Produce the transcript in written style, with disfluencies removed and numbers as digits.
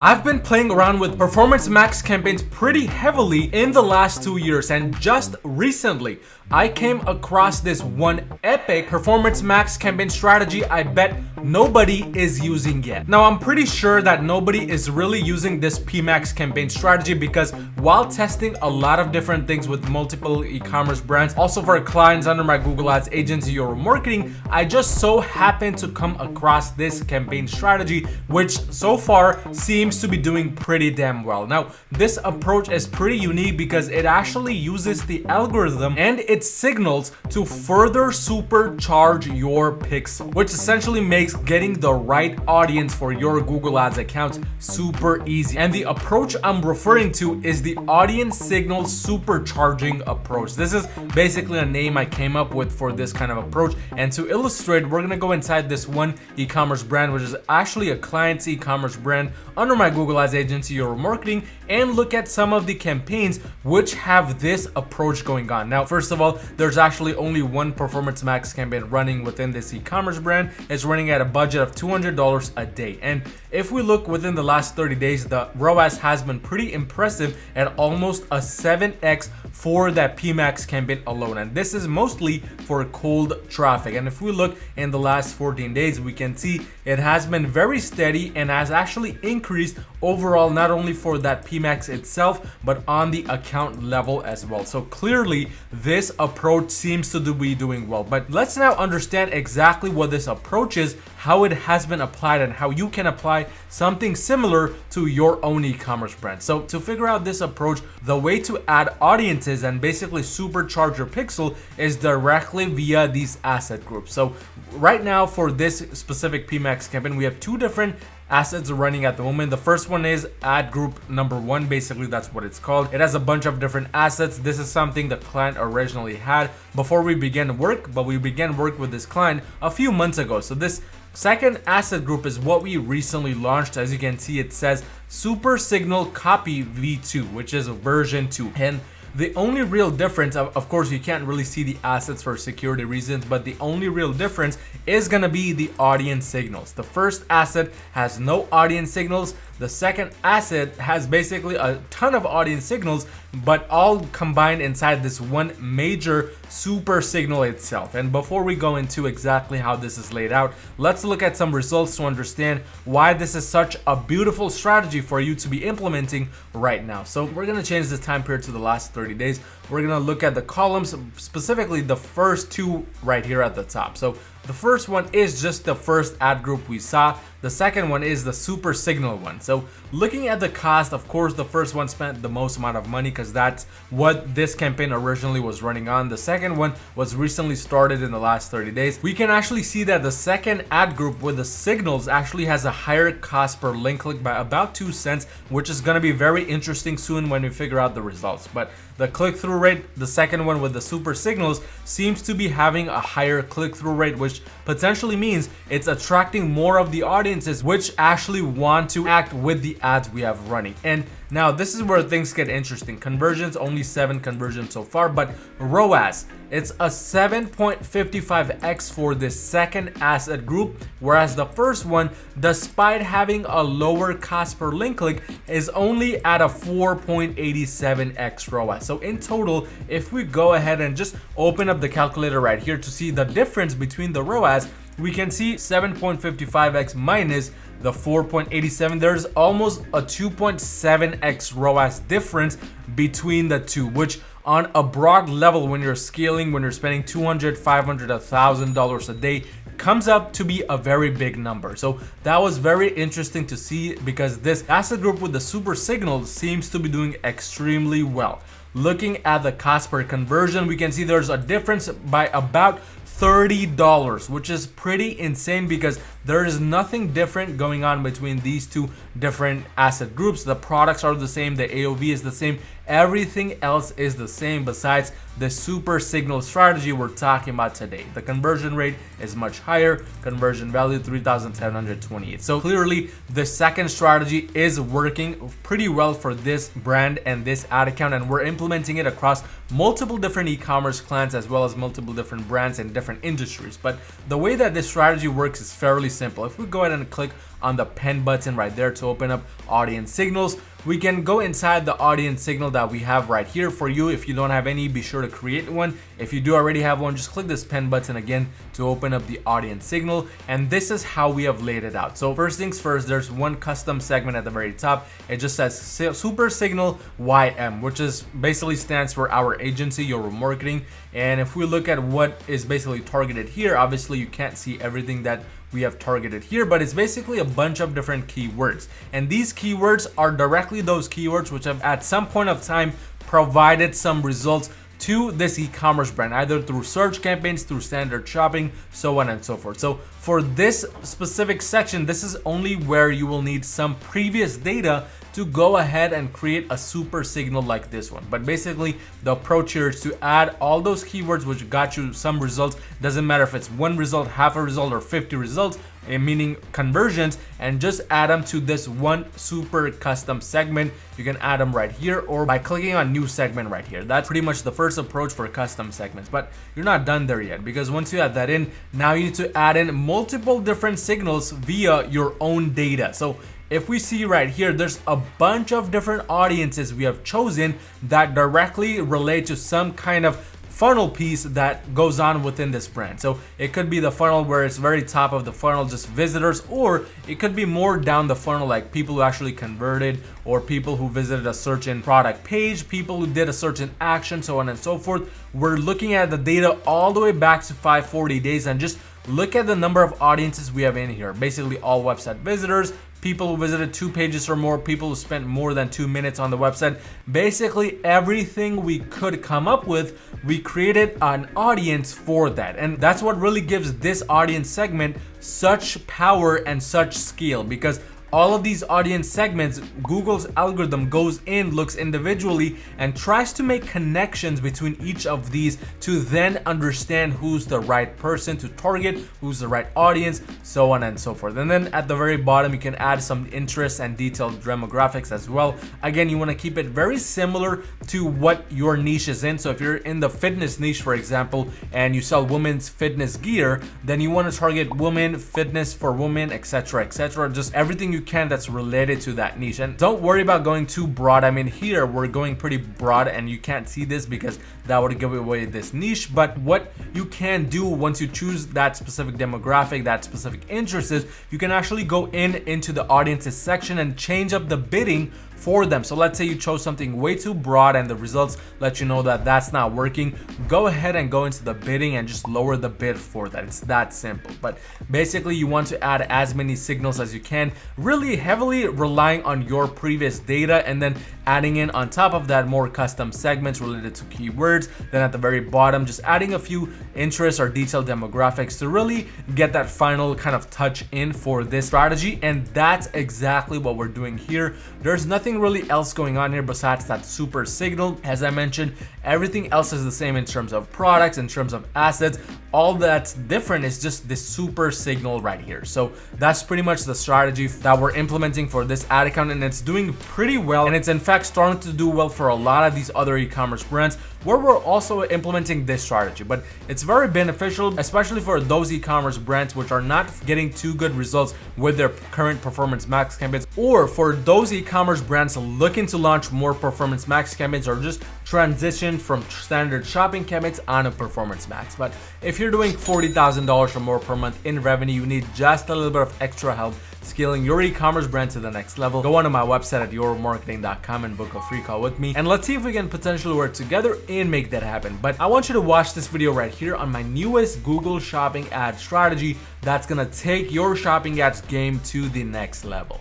I've been playing around with Performance Max campaigns pretty heavily in the last 2 years, and just recently I came across this one epic Performance Max campaign strategy I bet nobody is using yet. Now, I'm pretty sure that nobody is really using this Pmax campaign strategy because while testing a lot of different things with multiple e-commerce brands, also for clients under my Google Ads agency or marketing, I just so happened to come across this campaign strategy, which so far seems to be doing pretty damn well. Now, this approach is pretty unique because it actually uses the algorithm and its signals to further supercharge your pixel, which essentially makes getting the right audience for your Google Ads account super easy. And the approach I'm referring to is the audience signal supercharging approach. This is basically a name I came up with for this kind of approach. And to illustrate, we're gonna go inside this one e-commerce brand, which is actually a client's e-commerce brand under my Google Ads agency or marketing, and look at some of the campaigns which have this approach going on. Now, first of all, there's actually only one Performance Max campaign running within this e-commerce brand. It's running at a budget of $200 a day. And if we look within the last 30 days, the ROAS has been pretty impressive at almost a 7x for that Pmax campaign alone. And this is mostly for cold traffic. And if we look in the last 14 days, we can see it has been very steady and has actually increased overall, not only for that Pmax itself, but on the account level as well. So clearly this approach seems to be doing well. But let's now understand exactly what this approach is, how it has been applied, and how you can apply something similar to your own e-commerce brand. So to figure out this approach, the way to add audiences and basically supercharge your pixel is directly via these asset groups. So right now for this specific Pmax campaign, we have two different assets running at the moment. The first one is ad group number 1. Basically, that's what it's called. It has a bunch of different assets. This is something the client originally had before we began work, but we began work with this client a few months ago. So this second asset group is what we recently launched. As you can see, it says Super Signal Copy V2, which is version 2. And the only real difference, of course, you can't really see the assets for security reasons, but the only real difference is gonna be the audience signals. The first asset has no audience signals. The second asset has basically a ton of audience signals, but all combined inside this one major super signal itself. And before we go into exactly how this is laid out, let's look at some results to understand why this is such a beautiful strategy for you to be implementing right now. So we're gonna change the time period to the last 30 days. We're gonna look at the columns, specifically the first two right here at the top. So the first one is just the first ad group we saw. The second one is the super signal one. So looking at the cost, of course, the first one spent the most amount of money because that's what this campaign originally was running on. The second one was recently started in the last 30 days. We can actually see that the second ad group with the signals actually has a higher cost per link click by about 2 cents, which is going to be very interesting soon when we figure out the results. But the click-through rate, the second one with the super signals, seems to be having a higher click-through rate, which potentially means it's attracting more of the audiences which actually want to act with the ads we have running. And now this is where things get interesting. Conversions, only 7 conversions so far, but ROAS, it's a 7.55x for this second asset group, whereas the first one, despite having a lower cost per link click, is only at a 4.87x ROAS. So in total, if we go ahead and just open up the calculator right here to see the difference between the ROAS, we can see 7.55x minus the 4.87. There's almost a 2.7x ROAS difference between the two, which on a broad level, when you're scaling, when you're spending $200, $500, $1,000 a day, comes up to be a very big number. So that was very interesting to see because this asset group with the super signal seems to be doing extremely well. Looking at the cost per conversion, we can see there's a difference by about $30, which is pretty insane because there is nothing different going on between these two different asset groups. The products are the same, the AOV is the same, everything else is the same besides the super signal strategy we're talking about today. The conversion rate is much higher, conversion value 3,728. So clearly the second strategy is working pretty well for this brand and this ad account, and we're implementing it across multiple different e-commerce clients as well as multiple different brands and different industries. But the way that this strategy works is fairly simple. If we go ahead and click on the pen button right there to open up audience signals, we can go inside the audience signal that we have right here for you. If you don't have any, be sure to create one. If you do already have one, just click this pen button again to open up the audience signal. And this is how we have laid it out. So first things first, there's one custom segment at the very top. It just says Super Signal YM, which is basically stands for our agency, Your Marketing. And if we look at what is basically targeted here, obviously you can't see everything that we have targeted here, but it's basically a bunch of different keywords. And these keywords are directly those keywords which have at some point of time provided some results to this e-commerce brand, either through search campaigns, through standard shopping, so on and so forth. So for this specific section, this is only where you will need some previous data to go ahead and create a super signal like this one. But basically the approach here is to add all those keywords which got you some results. Doesn't matter if it's one result, half a result, or 50 results, meaning conversions, and just add them to this one super custom segment. You can add them right here or by clicking on new segment right here. That's pretty much the first approach for custom segments, but you're not done there yet, because once you add that in, now you need to add in multiple different signals via your own data. So if we see right here, there's a bunch of different audiences we have chosen that directly relate to some kind of funnel piece that goes on within this brand. So it could be the funnel where it's very top of the funnel, just visitors, or it could be more down the funnel, like people who actually converted, or people who visited a search in product page, people who did a search in action, so on and so forth. We're looking at the data all the way back to 540 days and just look at the number of audiences we have in here. Basically all website visitors, people who visited 2 pages or more, people who spent more than 2 minutes on the website. Basically everything we could come up with, we created an audience for that. And that's what really gives this audience segment such power and such scale, because all of these audience segments, Google's algorithm goes in, looks individually, and tries to make connections between each of these to then understand who's the right person to target, who's the right audience, so on and so forth. And then at the very bottom, you can add some interests and detailed demographics as well. Again, you want to keep it very similar to what your niche is in. So if you're in the fitness niche, for example, and you sell women's fitness gear, then you want to target women, fitness for women, etc., etc. Just everything you can that's related to that niche. And don't worry about going too broad. I mean, here we're going pretty broad and you can't see this because that would give away this niche. But what you can do once you choose that specific demographic, that specific interest, is you can actually go into the audiences section and change up the bidding for them. So let's say you chose something way too broad and the results let you know that that's not working. Go ahead and go into the bidding and just lower the bid for that. It's that simple. But basically you want to add as many signals as you can, really heavily relying on your previous data, and then adding in on top of that more custom segments related to keywords. Then at the very bottom, just adding a few interests or detailed demographics to really get that final kind of touch in for this strategy. And that's exactly what we're doing here. There's nothing really else going on here besides that super signal. As I mentioned, everything else is the same in terms of products, in terms of assets. All that's different is just this super signal right here. So that's pretty much the strategy that we're implementing for this ad account, and it's doing pretty well. And it's in fact starting to do well for a lot of these other e-commerce brands where we're also implementing this strategy. But it's very beneficial, especially for those e-commerce brands which are not getting too good results with their current Performance Max campaigns, or for those e-commerce brands looking to launch more Performance Max campaigns or just transition from standard shopping campaigns on a Performance Max. But if you're doing $40,000 or more per month in revenue, you need just a little bit of extra help scaling your e-commerce brand to the next level. Go onto my website at yourmarketing.com and book a free call with me, and let's see if we can potentially work together and make that happen. But I want you to watch this video right here on my newest Google shopping ad strategy that's gonna take your shopping ads game to the next level.